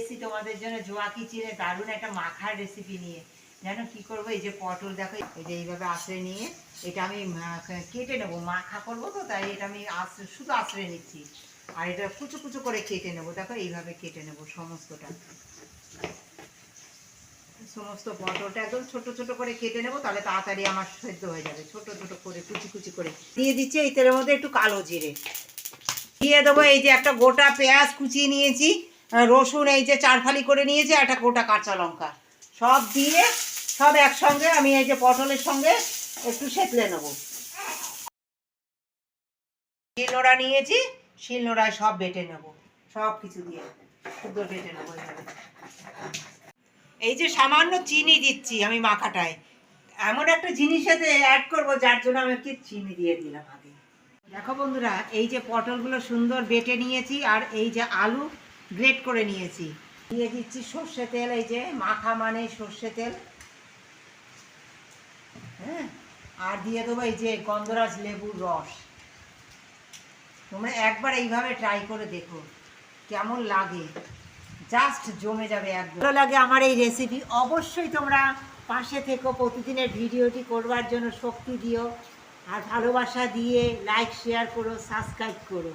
এসেছি তোমাদের জন্য জোয়া কিচেনে দারুণ একটা মাখার রেসিপি নিয়ে। জানো কি করবো? এই যে পটল দেখো, এই যে এইভাবে আঁচড়ে নিয়ে এটা আমি কেটে নেবো, মাখা করবো তো, তাই এটা আমি শুধু আঁচড়ে নিচ্ছি। আর এটা কুচু কুচু করে কেটে নেবো, দেখো এইভাবে কেটে নেবো সমস্তটা। সমস্ত পটলটা একদম ছোট ছোট করে কেটে নেবো, তাহলে তাড়াতাড়ি আমার সেদ্ধ হয়ে যাবে। ছোট ছোট করে কুচি কুচি করে দিয়ে দিচ্ছি। এই তেলের মধ্যে একটু কালো জিরে দিয়ে দেবো। এই যে একটা গোটা পেঁয়াজ কুচিয়ে নিয়েছি, রসুন এই যে 4 ফালি করে নিয়েছি, একটা গোটা কাঁচা লঙ্কা সব দিয়ে সব একসঙ্গে আমি এই যে পটলের সঙ্গে একটু সেঁতলে নেবো। শিলনোড়া নিয়েছি, শিলনোড়ায় সব বেটে নেবো, সব কিছু দিয়ে শুদ্ধ বেটে নেবো। এই যে সামান্য চিনি দিচ্ছি আমি মাখাটায়, এমন একটা জিনিসেতে অ্যাড করবো যার জন্য আমি কি চিনি দিয়ে দিলাম আগে। দেখো বন্ধুরা, এই যে পটলগুলো সুন্দর বেটে নিয়েছি, আর এই যে আলু গ্রেট করে নিয়েছি, দিয়ে দিচ্ছি সর্ষে তেল। এই যে মাখা মানে সর্ষে তেল, হ্যাঁ। আর দিয়ে দেবো এই যে গন্ধরাজ লেবুর রস। তোমরা একবার এইভাবে ট্রাই করে দেখো কেমন লাগে, জাস্ট জমে যাবে একদম। ভালো লাগে আমার এই রেসিপি, অবশ্যই তোমরা পাশে থেকো, প্রতিদিনের ভিডিওটি করবার জন্য শক্তি দিও, আর ভালোবাসা দিয়ে লাইক শেয়ার করো, সাবস্ক্রাইব করো।